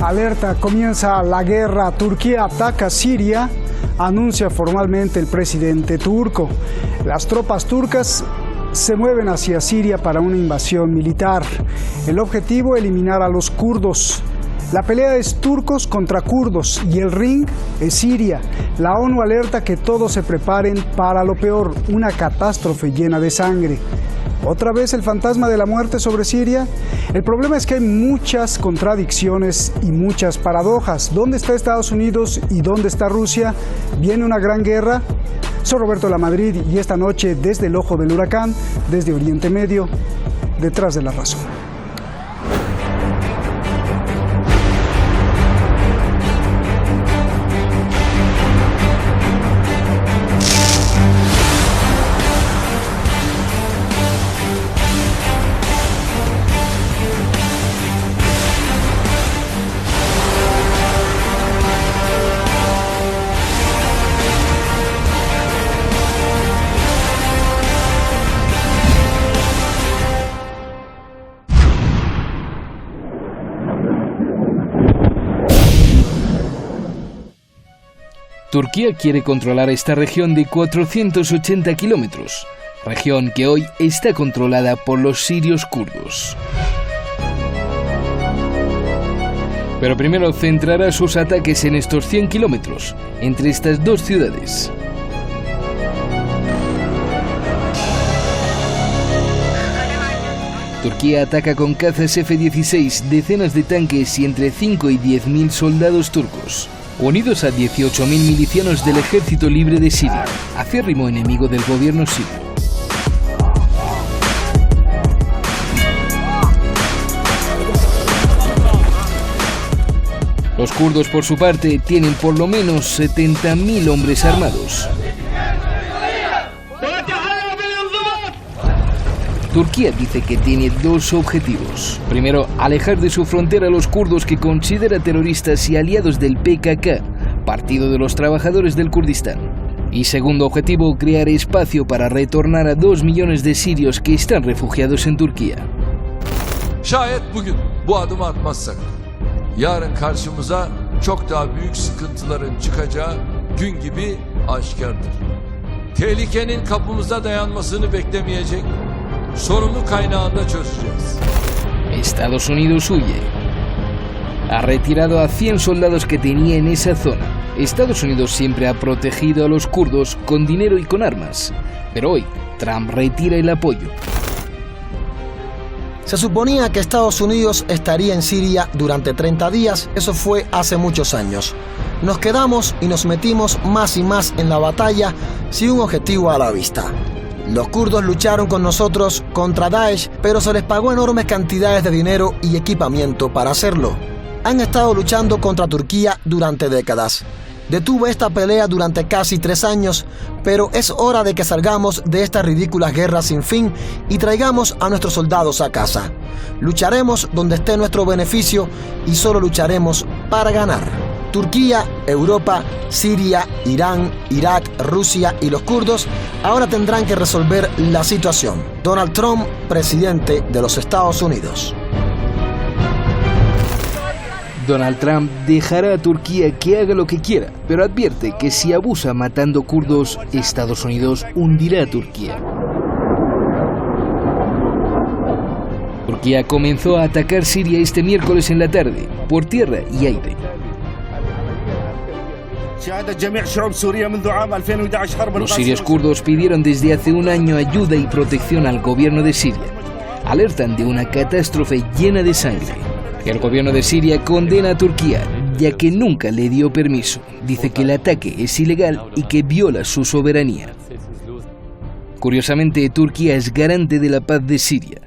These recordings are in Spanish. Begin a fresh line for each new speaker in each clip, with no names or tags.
Alerta, comienza la guerra. Turquía ataca Siria, anuncia formalmente el presidente turco. Las tropas turcas se mueven hacia Siria para una invasión militar. El objetivo, eliminar a los kurdos. La pelea es turcos contra kurdos y el ring es Siria. La ONU alerta que todos se preparen para lo peor, una catástrofe llena de sangre. ¿Otra vez el fantasma de la muerte sobre Siria? El problema es que hay muchas contradicciones y muchas paradojas. ¿Dónde está Estados Unidos y dónde está Rusia? ¿Viene una gran guerra? Soy Roberto Lamadrid y esta noche, desde el ojo del huracán, desde Oriente Medio, detrás de la razón.
Turquía quiere controlar esta región de 480 kilómetros, región que hoy está controlada por los sirios kurdos. Pero primero centrará sus ataques en estos 100 kilómetros, entre estas dos ciudades. Turquía ataca con cazas F-16, decenas de tanques y entre 5 y 10.000 soldados turcos, unidos a 18.000 milicianos del Ejército Libre de Siria, acérrimo enemigo del gobierno sirio. Los kurdos, por su parte, tienen por lo menos 70.000 hombres armados. Turquía dice que tiene dos objetivos. Primero, alejar de su frontera a los kurdos que considera terroristas y aliados del PKK, Partido de los Trabajadores del Kurdistán. Y segundo objetivo, crear espacio para retornar a 2 millones de sirios que están refugiados en Turquía.
Şayet bugün bu adımı atmazsak, yarın karşımıza çok daha büyük sıkıntıların çıkacağı gün gibi aşikardır. Tehlikenin kapımıza dayanmasını beklemeyecek, sorunu kaynağında çözeceğiz.
Estados Unidos huye. Ha retirado a 100 soldados que tenía en esa zona. Estados Unidos siempre ha protegido a los kurdos con dinero y con armas. Pero hoy, Trump retira el apoyo.
Se suponía que Estados Unidos estaría en Siria durante 30 días, eso fue hace muchos años. Nos quedamos y nos metimos más y más en la batalla sin un objetivo a la vista. Los kurdos lucharon con nosotros contra Daesh, pero se les pagó enormes cantidades de dinero y equipamiento para hacerlo. Han estado luchando contra Turquía durante décadas. Detuve esta pelea durante casi 3 años, pero es hora de que salgamos de estas ridículas guerras sin fin y traigamos a nuestros soldados a casa. Lucharemos donde esté nuestro beneficio y solo lucharemos para ganar. Turquía, Europa, Siria, Irán, Irak, Rusia y los kurdos ahora tendrán que resolver la situación. Donald Trump, presidente de los Estados Unidos.
Donald Trump dejará a Turquía que haga lo que quiera, pero advierte que si abusa matando kurdos, Estados Unidos hundirá a Turquía. Turquía comenzó a atacar Siria este miércoles en la tarde, por tierra y aire. Los sirios kurdos pidieron desde hace un año ayuda y protección al gobierno de Siria. Alertan de una catástrofe llena de sangre. El gobierno de Siria condena a Turquía, ya que nunca le dio permiso. Dice que el ataque es ilegal y que viola su soberanía. Curiosamente, Turquía es garante de la paz de Siria.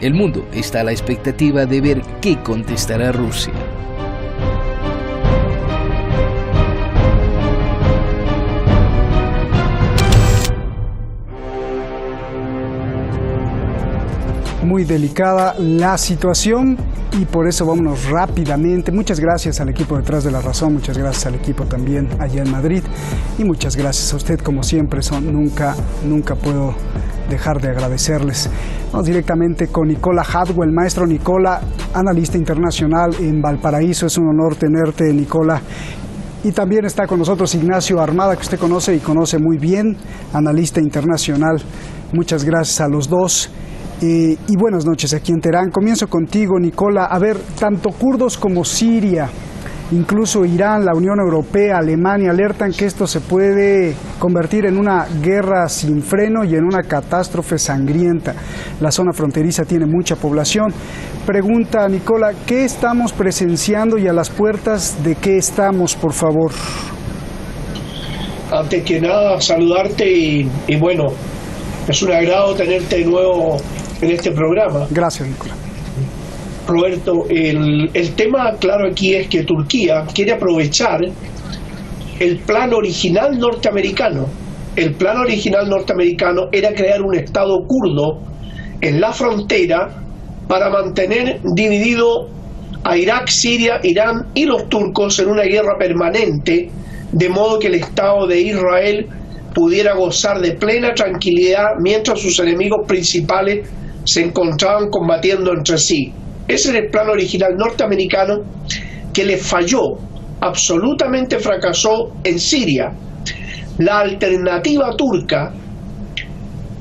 El mundo está a la expectativa de ver qué contestará Rusia.
Muy delicada la situación y por eso vámonos rápidamente. Muchas gracias al equipo detrás de La Razón, muchas gracias al equipo también allá en Madrid y muchas gracias a usted, como siempre. Nunca puedo dejar de agradecerles. Vamos directamente con Nicola Hadwell. Maestro Nicola, analista internacional en Valparaíso. Es un honor tenerte, Nicola. Y también está con nosotros Ignacio Armada, que usted conoce y conoce muy bien, analista internacional. Muchas gracias a los dos. Y buenas noches aquí en Teherán. Comienzo contigo, Nicola. A ver, tanto kurdos como Siria, incluso Irán, la Unión Europea, Alemania, alertan que esto se puede convertir en una guerra sin freno y en una catástrofe sangrienta. La zona fronteriza tiene mucha población. Pregunta, Nicola, ¿qué estamos presenciando y a las puertas de qué estamos, por favor?
Antes que nada, saludarte y bueno, es un agrado tenerte de nuevo en este programa.
Gracias, Nicola.
Roberto, el tema claro aquí es que Turquía quiere aprovechar el plan original norteamericano. El plan original norteamericano era crear un estado kurdo en la frontera para mantener dividido a Irak, Siria, Irán y los turcos en una guerra permanente, de modo que el Estado de Israel pudiera gozar de plena tranquilidad mientras sus enemigos principales se encontraban combatiendo entre sí. Ese era el plan original norteamericano que le falló, absolutamente fracasó en Siria. La alternativa turca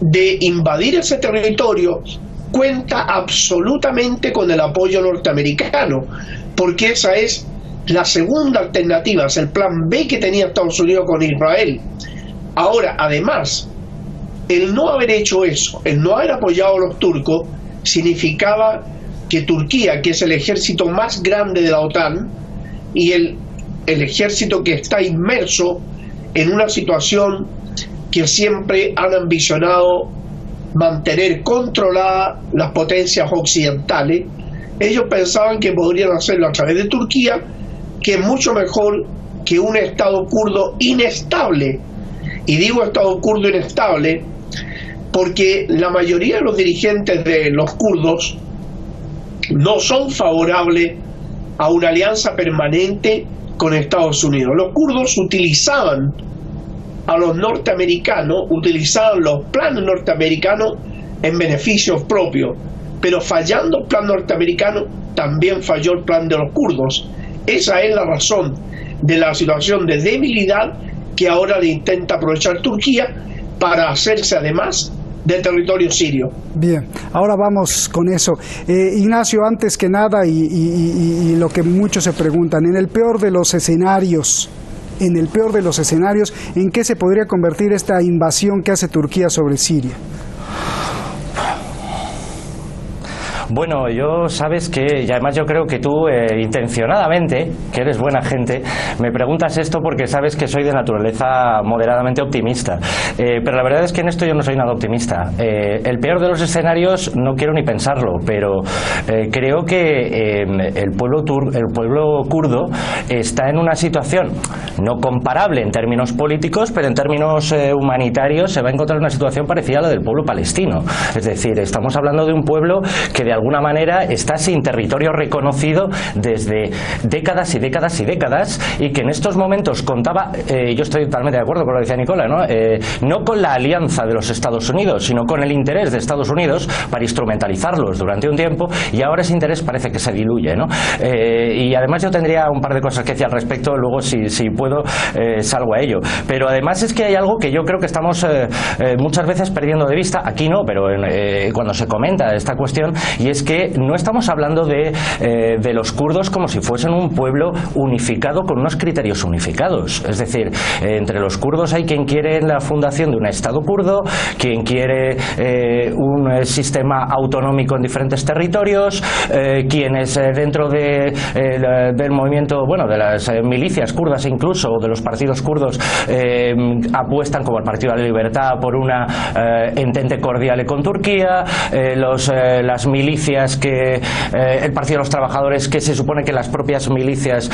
de invadir ese territorio cuenta absolutamente con el apoyo norteamericano, porque esa es la segunda alternativa, es el plan B que tenía Estados Unidos con Israel. Ahora, además, el no haber hecho eso, el no haber apoyado a los turcos, significaba que Turquía, que es el ejército más grande de la OTAN y el ejército que está inmerso en una situación que siempre han ambicionado mantener controlada las potencias occidentales, ellos pensaban que podrían hacerlo a través de Turquía, que es mucho mejor que un Estado kurdo inestable. Y digo Estado kurdo inestable porque la mayoría de los dirigentes de los kurdos no son favorables a una alianza permanente con Estados Unidos. Los kurdos utilizaban a los norteamericanos, utilizaban los planes norteamericanos en beneficios propios, pero fallando el plan norteamericano, también falló el plan de los kurdos. Esa es la razón de la situación de debilidad que ahora le intenta aprovechar Turquía para hacerse además del territorio sirio.
Bien, ahora vamos con eso. Ignacio, antes que nada, y lo que muchos se preguntan, en el peor de los escenarios, ¿en qué se podría convertir esta invasión que hace Turquía sobre Siria?
Bueno, sabes que, y además yo creo que tú intencionadamente, que eres buena gente, me preguntas esto porque sabes que soy de naturaleza moderadamente optimista, pero la verdad es que en esto yo no soy nada optimista. El peor de los escenarios no quiero ni pensarlo, pero creo que el pueblo kurdo está en una situación no comparable en términos políticos, pero en términos humanitarios se va a encontrar en una situación parecida a la del pueblo palestino. Es decir, estamos hablando de un pueblo que de alguna manera está sin territorio reconocido desde décadas y décadas y décadas, y que en estos momentos contaba, yo estoy totalmente de acuerdo con lo que decía Nicola, no con la alianza de los Estados Unidos, sino con el interés de Estados Unidos para instrumentalizarlos durante un tiempo, y ahora ese interés parece que se diluye, y además yo tendría un par de cosas que decir al respecto, luego si puedo salgo a ello, pero además es que hay algo que yo creo que estamos muchas veces perdiendo de vista, aquí no, pero cuando se comenta esta cuestión, y es que no estamos hablando de los kurdos como si fuesen un pueblo unificado con unos criterios unificados. Es decir, entre los kurdos hay quien quiere la fundación de un Estado kurdo, quien quiere un sistema autonómico en diferentes territorios, quienes dentro del movimiento, de las milicias kurdas incluso, o de los partidos kurdos, apuestan, como el Partido de la Libertad, por una entente cordial con Turquía, las milicias milicias, que el Partido de los Trabajadores, que se supone que las propias milicias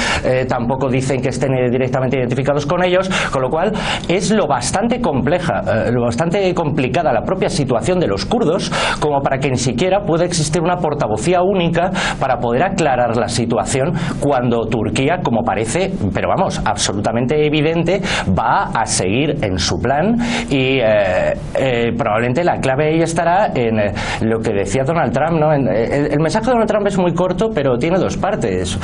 tampoco dicen que estén directamente identificados con ellos, con lo cual es lo bastante compleja, lo bastante complicada la propia situación de los kurdos como para que ni siquiera pueda existir una portavocía única para poder aclarar la situación cuando Turquía, como parece, pero vamos, absolutamente evidente, va a seguir en su plan y probablemente la clave ahí estará en lo que decía Donald Trump, ¿no? El mensaje de Donald Trump es muy corto, pero tiene dos partes,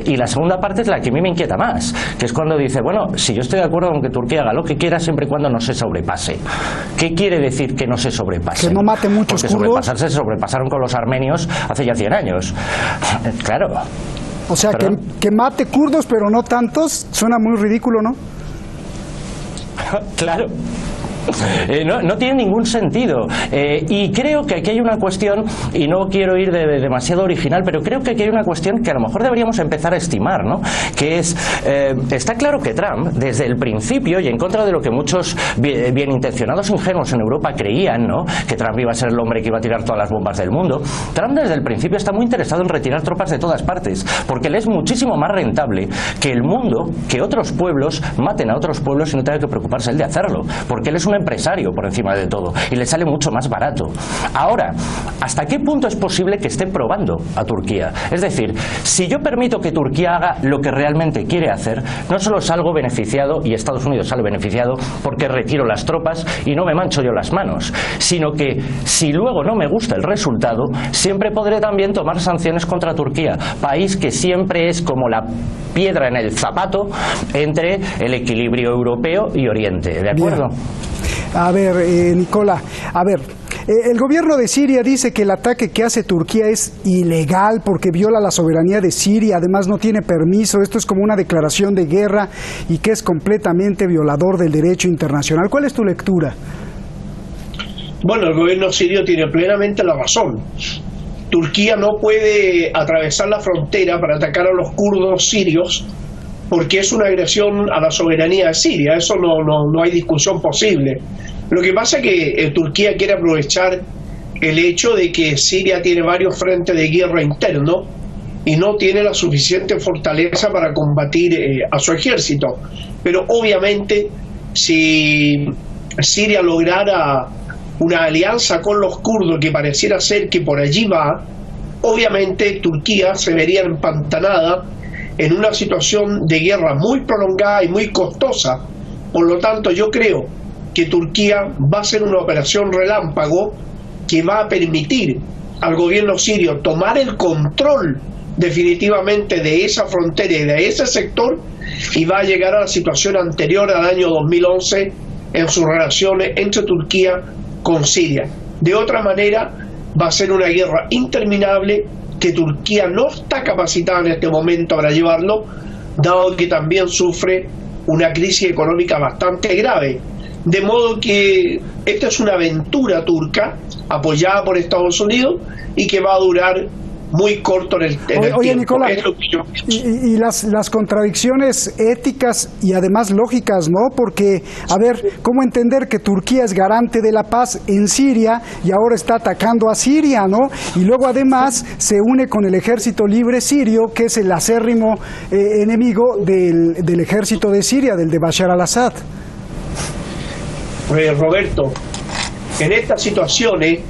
y la segunda parte es la que a mí me inquieta más, que es cuando dice, bueno, si yo estoy de acuerdo con que Turquía haga lo que quiera siempre y cuando no se sobrepase. ¿Qué quiere decir que no se sobrepase?
Que no mate muchos
kurdos. Porque
sobrepasarse
se sobrepasaron con los armenios hace ya 100 años. Claro.
O sea, que mate kurdos, pero no tantos, suena muy ridículo, ¿no?
Claro. No tiene ningún sentido, y creo que aquí hay una cuestión, y no quiero ir de demasiado original, pero creo que aquí hay una cuestión que a lo mejor deberíamos empezar a estimar, ¿no? Que es, está claro que Trump, desde el principio, y en contra de lo que muchos bien intencionados ingenuos en Europa creían, ¿no? Que Trump iba a ser el hombre que iba a tirar todas las bombas del mundo, Trump desde el principio está muy interesado en retirar tropas de todas partes, porque le es muchísimo más rentable que el mundo, que otros pueblos maten a otros pueblos y no tenga que preocuparse él de hacerlo, porque él es un empresario por encima de todo y le sale mucho más barato. Ahora, ¿hasta qué punto es posible que esté probando a Turquía? Es decir, si yo permito que Turquía haga lo que realmente quiere hacer, no solo salgo beneficiado, y Estados Unidos sale beneficiado porque retiro las tropas y no me mancho yo las manos, sino que si luego no me gusta el resultado, siempre podré también tomar sanciones contra Turquía, país que siempre es como la piedra en el zapato entre el equilibrio europeo y Oriente, ¿de acuerdo?
Bien. A ver, Nicola, el gobierno de Siria dice que el ataque que hace Turquía es ilegal porque viola la soberanía de Siria, además no tiene permiso, esto es como una declaración de guerra y que es completamente violador del derecho internacional. ¿Cuál es tu lectura?
Bueno, el gobierno sirio tiene plenamente la razón. Turquía no puede atravesar la frontera para atacar a los kurdos sirios porque es una agresión a la soberanía de Siria, eso no hay discusión posible. Lo que pasa es que Turquía quiere aprovechar el hecho de que Siria tiene varios frentes de guerra interno y no tiene la suficiente fortaleza para combatir a su ejército. Pero obviamente si Siria lograra una alianza con los kurdos, que pareciera ser que por allí va, obviamente Turquía se vería empantanada en una situación de guerra muy prolongada y muy costosa. Por lo tanto, yo creo que Turquía va a hacer una operación relámpago que va a permitir al gobierno sirio tomar el control definitivamente de esa frontera y de ese sector, y va a llegar a la situación anterior al año 2011 en sus relaciones entre Turquía con Siria. De otra manera, va a ser una guerra interminable que Turquía no está capacitada en este momento para llevarlo, dado que también sufre una crisis económica bastante grave. De modo que esta es una aventura turca apoyada por Estados Unidos y que va a durar muy corto en el tiempo.
Oye, Nicolás, y las contradicciones éticas y además lógicas, ¿no? Porque, a ver, ¿cómo entender que Turquía es garante de la paz en Siria y ahora está atacando a Siria, ¿no? Y luego además se une con el ejército libre sirio, que es el acérrimo enemigo del ejército de Siria, del de Bashar al-Assad.
Roberto, en estas situaciones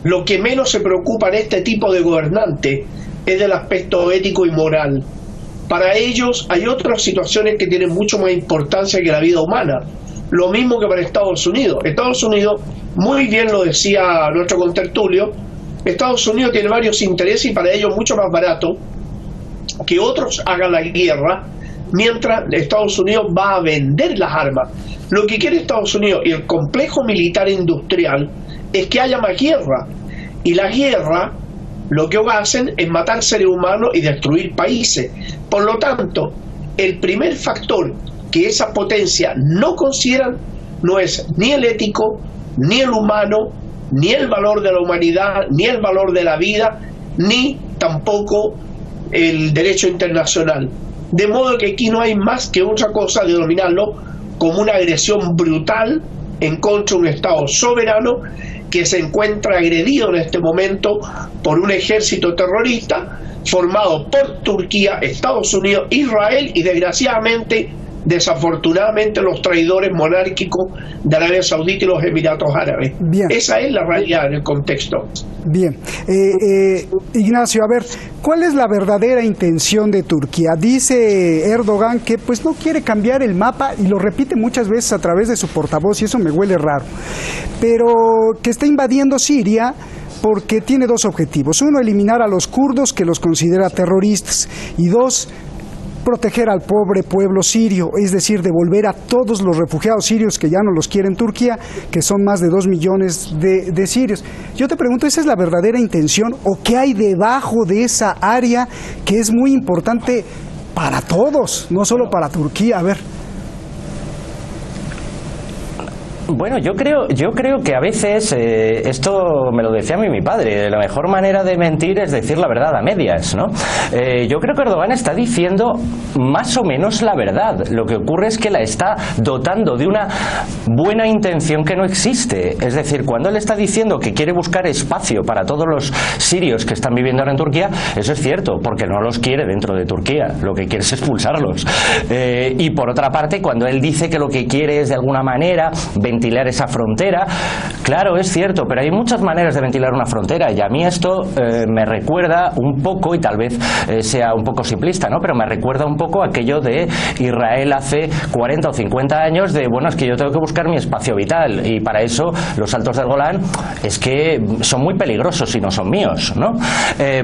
lo que menos se preocupa en este tipo de gobernante es del aspecto ético y moral. Para ellos hay otras situaciones que tienen mucho más importancia que la vida humana. Lo mismo que para Estados Unidos. Estados Unidos, muy bien lo decía nuestro contertulio, Estados Unidos tiene varios intereses y para ellos mucho más barato que otros hagan la guerra, mientras Estados Unidos va a vender las armas. Lo que quiere Estados Unidos y el complejo militar industrial es que haya más guerra, y la guerra lo que hacen es matar seres humanos y destruir países. Por lo tanto, el primer factor que esas potencias no consideran no es ni el ético, ni el humano, ni el valor de la humanidad, ni el valor de la vida, ni tampoco el derecho internacional. De modo que aquí no hay más que otra cosa de denominarlo como una agresión brutal en contra de un Estado soberano que se encuentra agredido en este momento por un ejército terrorista formado por Turquía, Estados Unidos, Israel y desgraciadamente, desafortunadamente, los traidores monárquicos de Arabia Saudita y los Emiratos Árabes.
Bien.
Esa es la realidad del contexto.
Bien. Ignacio, a ver, ¿cuál es la verdadera intención de Turquía? Dice Erdogan que pues no quiere cambiar el mapa y lo repite muchas veces a través de su portavoz y eso me huele raro, pero que está invadiendo Siria porque tiene dos objetivos. Uno, eliminar a los kurdos, que los considera terroristas, y dos, proteger al pobre pueblo sirio, es decir, devolver a todos los refugiados sirios que ya no los quiere en Turquía, que son más de 2 millones de sirios. Yo te pregunto, ¿esa es la verdadera intención o qué hay debajo de esa área que es muy importante para todos, no solo para Turquía? A ver.
Bueno, yo creo que a veces, esto me lo decía a mí mi padre, la mejor manera de mentir es decir la verdad a medias, ¿no? Yo creo que Erdogan está diciendo más o menos la verdad. Lo que ocurre es que la está dotando de una buena intención que no existe. Es decir, cuando él está diciendo que quiere buscar espacio para todos los sirios que están viviendo ahora en Turquía, eso es cierto, porque no los quiere dentro de Turquía, lo que quiere es expulsarlos. Y por otra parte, cuando él dice que lo que quiere es de alguna manera ventilar esa frontera, claro, es cierto, pero hay muchas maneras de ventilar una frontera y a mí esto me recuerda un poco, y tal vez sea un poco simplista, ¿no? Pero me recuerda un poco aquello de Israel hace 40 o 50 años de, bueno, es que yo tengo que buscar mi espacio vital y para eso los Altos del Golán es que son muy peligrosos y no son míos, ¿no?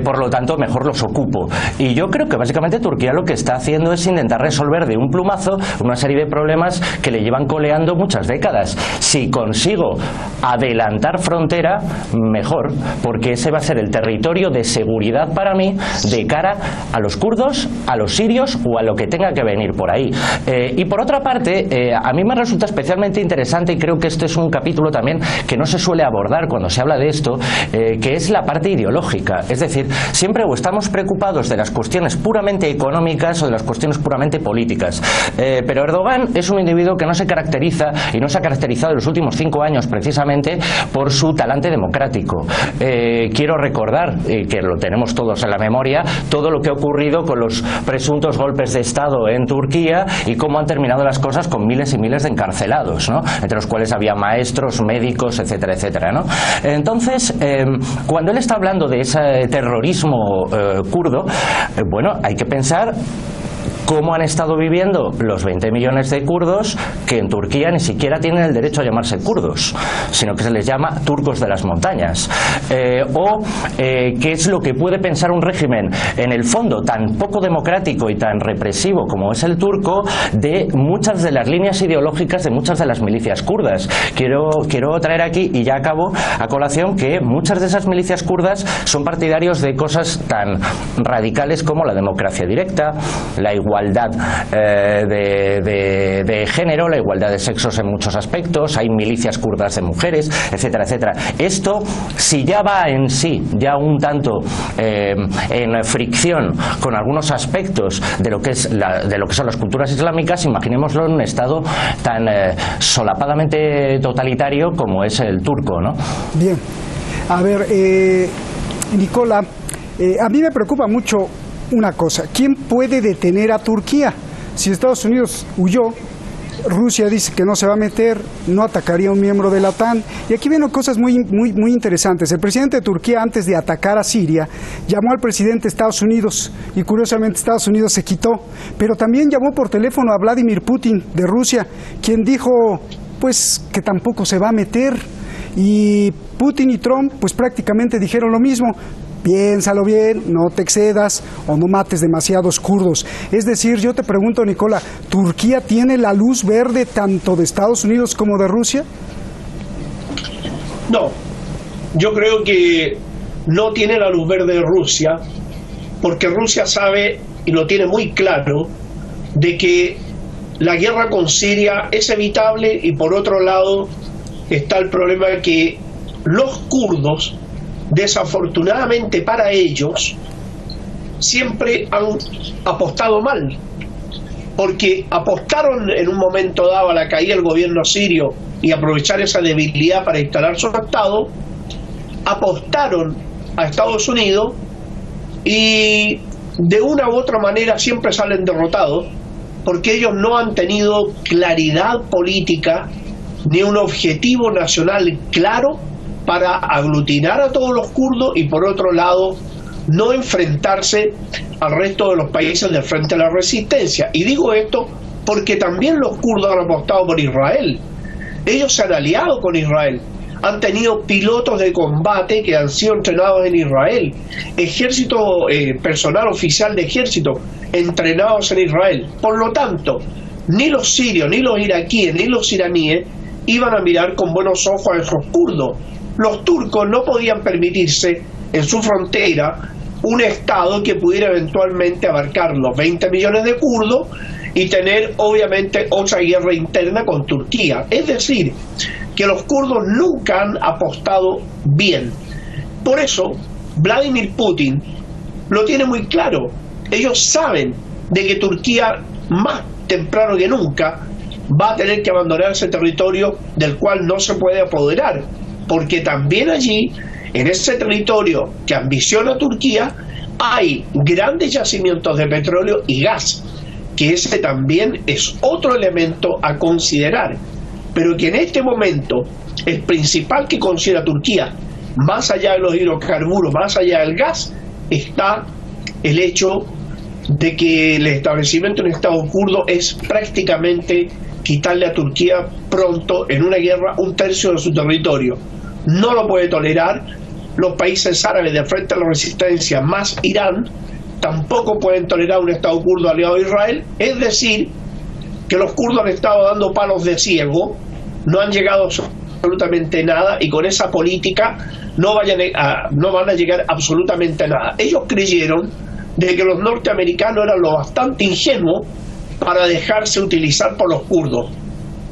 Por lo tanto, mejor los ocupo. Y yo creo que básicamente Turquía lo que está haciendo es intentar resolver de un plumazo una serie de problemas que le llevan coleando muchas décadas. Si consigo adelantar frontera, mejor, porque ese va a ser el territorio de seguridad para mí de cara a los kurdos, a los sirios o a lo que tenga que venir por ahí. Y por otra parte, a mí me resulta especialmente interesante, y creo que este es un capítulo también que no se suele abordar cuando se habla de esto, que es la parte ideológica. Es decir, siempre o estamos preocupados de las cuestiones puramente económicas o de las cuestiones puramente políticas. Pero Erdogan es un individuo que no se caracteriza y no se ha caracterizado en los últimos 5 años precisamente por su talante democrático. Quiero recordar, que lo tenemos todos en la memoria, todo lo que ha ocurrido con los presuntos golpes de Estado en Turquía y cómo han terminado las cosas con miles y miles de encarcelados, ¿no? Entre los cuales había maestros, médicos, etcétera, etcétera, ¿no? Entonces, cuando él está hablando de ese terrorismo kurdo, bueno, hay que pensar cómo han estado viviendo los 20 millones de kurdos que en Turquía ni siquiera tienen el derecho a llamarse kurdos, sino que se les llama turcos de las montañas. Qué es lo que puede pensar un régimen, en el fondo tan poco democrático y tan represivo como es el turco, de muchas de las líneas ideológicas de muchas de las milicias kurdas. Quiero traer aquí, y ya acabo, a colación que muchas de esas milicias kurdas son partidarios de cosas tan radicales como la democracia directa, la igualdad de género, la igualdad de sexos en muchos aspectos, hay milicias kurdas de mujeres, etcétera, etcétera. Esto, si ya va en sí, ya un tanto en fricción con algunos aspectos de lo que son las culturas islámicas, imaginémoslo en un estado tan solapadamente totalitario como es el turco, ¿no?
Bien. A ver, Nicola, a mí me preocupa mucho una cosa. ¿Quién puede detener a Turquía? Si Estados Unidos huyó, Rusia dice que no se va a meter, no atacaría a un miembro de la OTAN. Y aquí vienen cosas muy interesantes. El presidente de Turquía, antes de atacar a Siria, llamó al presidente de Estados Unidos y curiosamente Estados Unidos se quitó. Pero también llamó por teléfono a Vladimir Putin de Rusia, quien dijo pues que tampoco se va a meter. Y Putin y Trump pues prácticamente dijeron lo mismo. Piénsalo bien, no te excedas o no mates demasiados kurdos. Es decir, yo te pregunto, Nicola, ¿Turquía tiene la luz verde tanto de Estados Unidos como de Rusia?
No, yo creo que no tiene la luz verde de Rusia, porque Rusia sabe, y lo tiene muy claro, de que la guerra con Siria es evitable, y por otro lado está el problema de que los kurdos, desafortunadamente para ellos, siempre han apostado mal, porque apostaron en un momento dado a la caída del gobierno sirio y aprovechar esa debilidad para instalar su Estado, apostaron a Estados Unidos y de una u otra manera siempre salen derrotados porque ellos no han tenido claridad política ni un objetivo nacional claro para aglutinar a todos los kurdos y por otro lado no enfrentarse al resto de los países del frente a la resistencia. Y digo esto porque también los kurdos han apostado por Israel. Ellos se han aliado con Israel, han tenido pilotos de combate que han sido entrenados en Israel, ejército, personal oficial de ejército entrenados en Israel. Por lo tanto, ni los sirios, ni los iraquíes, ni los iraníes iban a mirar con buenos ojos a esos kurdos. Los turcos no podían permitirse en su frontera un Estado que pudiera eventualmente abarcar los 20 millones de kurdos y tener obviamente otra guerra interna con Turquía. Es decir, que los kurdos nunca han apostado bien. Por eso, Vladimir Putin lo tiene muy claro. Ellos saben de que Turquía, más temprano que nunca, va a tener que abandonar ese territorio del cual no se puede apoderar, porque también allí, en ese territorio que ambiciona Turquía, hay grandes yacimientos de petróleo y gas, que ese también es otro elemento a considerar, pero que en este momento el principal que considera Turquía, más allá de los hidrocarburos, más allá del gas, está el hecho de que el establecimiento de un Estado kurdo es prácticamente quitarle a Turquía pronto en una guerra un tercio de su territorio. No lo puede tolerar. Los países árabes de frente a la resistencia más Irán tampoco pueden tolerar un Estado kurdo aliado a Israel. Es decir, que los kurdos han estado dando palos de ciego, no han llegado absolutamente nada y con esa política no van a llegar absolutamente nada. Ellos creyeron de que los norteamericanos eran lo bastante ingenuos para dejarse utilizar por los kurdos.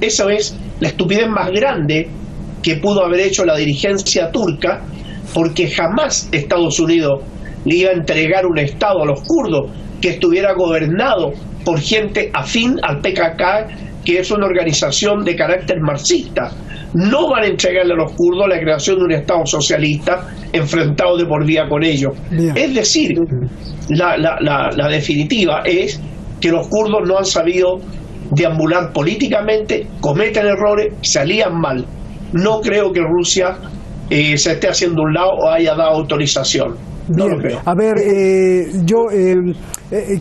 Eso es la estupidez más grande que pudo haber hecho la dirigencia turca, porque jamás Estados Unidos le iba a entregar un Estado a los kurdos que estuviera gobernado por gente afín al PKK, que es una organización de carácter marxista. No van a entregarle a los kurdos la creación de un Estado socialista enfrentado de por vida con ellos. Bien. Es decir, la definitiva es que los kurdos no han sabido deambular políticamente, cometen errores, se alían mal. No creo que Rusia se esté haciendo un lado o haya dado autorización. No lo creo.
A ver, yo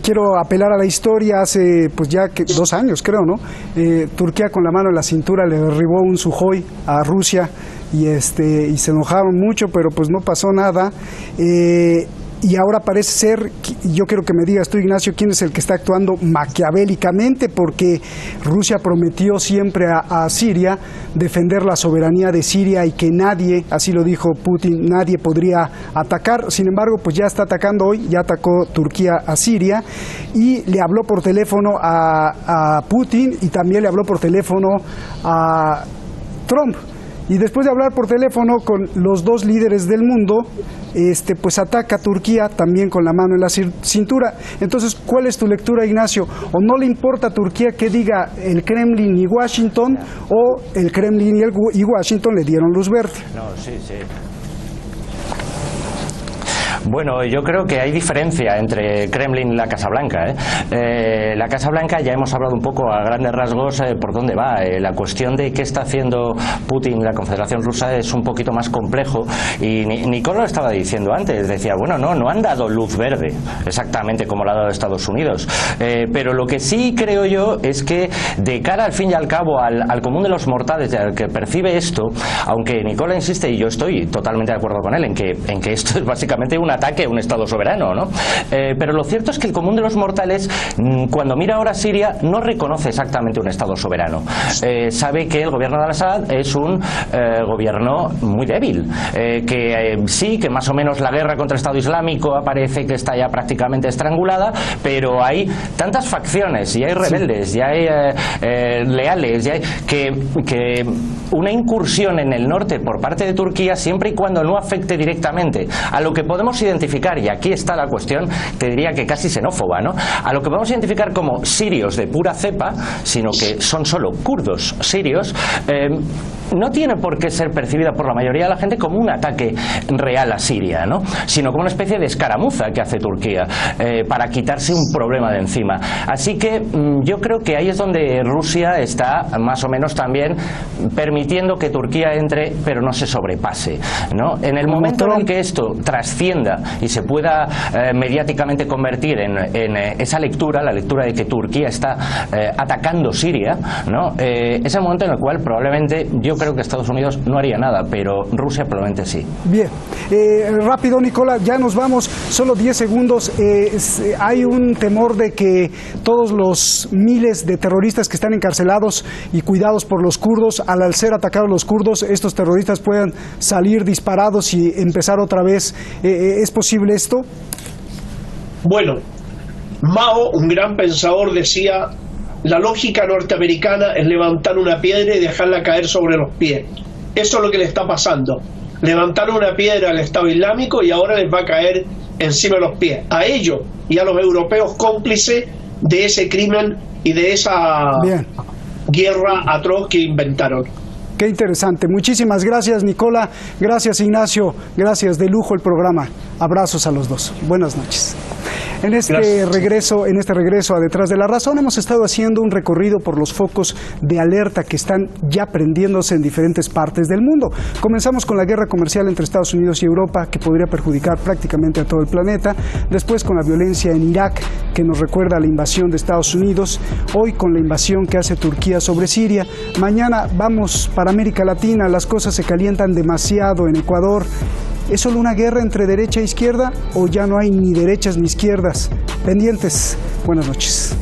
quiero apelar a la historia. Hace pues ya 2 años, creo, ¿no? Turquía con la mano en la cintura le derribó un Sukhoi a Rusia y se enojaron mucho, pero pues no pasó nada. Y ahora parece ser, yo quiero que me digas tú, Ignacio, quién es el que está actuando maquiavélicamente, porque Rusia prometió siempre a Siria defender la soberanía de Siria y que nadie, así lo dijo Putin, nadie podría atacar. Sin embargo, pues ya está atacando hoy, ya atacó Turquía a Siria y le habló por teléfono a Putin y también le habló por teléfono a Trump. Y después de hablar por teléfono con los dos líderes del mundo, pues ataca a Turquía también con la mano en la cintura. Entonces, ¿cuál es tu lectura, Ignacio? ¿O no le importa a Turquía que diga el Kremlin y Washington, o el Kremlin y Washington le dieron luz verde?
No, sí. Bueno, yo creo que hay diferencia entre Kremlin y la Casa Blanca. La Casa Blanca, ya hemos hablado un poco a grandes rasgos por dónde va. La cuestión de qué está haciendo Putin, la Confederación Rusa, es un poquito más complejo. Y Nicole lo estaba diciendo antes. Decía, bueno, no han dado luz verde, exactamente como la ha dado Estados Unidos. Pero lo que sí creo yo es que de cara al fin y al cabo al común de los mortales, al que percibe esto, aunque Nicole insiste, y yo estoy totalmente de acuerdo con él, en que esto es básicamente una ataque a un Estado soberano, ¿no? Pero lo cierto es que el común de los mortales, cuando mira ahora a Siria, no reconoce exactamente un Estado soberano. Sabe que el gobierno de al-Assad es un gobierno muy débil, sí, que más o menos la guerra contra el Estado Islámico parece que está ya prácticamente estrangulada, pero hay tantas facciones, y hay rebeldes, y hay leales, y hay que una incursión en el norte por parte de Turquía, siempre y cuando no afecte directamente a lo que podemos identificar, y aquí está la cuestión, te diría que casi xenófoba, ¿no? A lo que podemos identificar como sirios de pura cepa, sino que son solo kurdos sirios, no tiene por qué ser percibida por la mayoría de la gente como un ataque real a Siria, ¿no? Sino como una especie de escaramuza que hace Turquía para quitarse un problema de encima. Así que yo creo que ahí es donde Rusia está más o menos también permitiendo que Turquía entre, pero no se sobrepase, ¿no? En el momento en el que esto trascienda y se pueda mediáticamente convertir en esa lectura, la lectura de que Turquía está atacando Siria, ¿no? Es el momento en el cual probablemente yo creo que Estados Unidos no haría nada, pero Rusia probablemente sí.
Bien, rápido Nicola, ya nos vamos, solo 10 segundos. Hay un temor de que todos los miles de terroristas que están encarcelados y cuidados por los kurdos, al ser atacados los kurdos, estos terroristas puedan salir disparados y empezar otra vez. ¿Es posible esto?
Bueno, Mao, un gran pensador, decía: la lógica norteamericana es levantar una piedra y dejarla caer sobre los pies. Eso es lo que le está pasando. Levantaron una piedra al Estado Islámico y ahora les va a caer encima de los pies. A ellos y a los europeos cómplices de ese crimen y de esa guerra atroz que inventaron.
Qué interesante. Muchísimas gracias, Nicola. Gracias, Ignacio. Gracias, de lujo el programa. Abrazos a los dos. Buenas noches. En este regreso a Detrás de la Razón hemos estado haciendo un recorrido por los focos de alerta que están ya prendiéndose en diferentes partes del mundo. Comenzamos con la guerra comercial entre Estados Unidos y Europa, que podría perjudicar prácticamente a todo el planeta. Después con la violencia en Irak, que nos recuerda a la invasión de Estados Unidos. Hoy con la invasión que hace Turquía sobre Siria. Mañana vamos para América Latina. Las cosas se calientan demasiado en Ecuador. ¿Es solo una guerra entre derecha e izquierda o ya no hay ni derechas ni izquierdas? Pendientes. Buenas noches.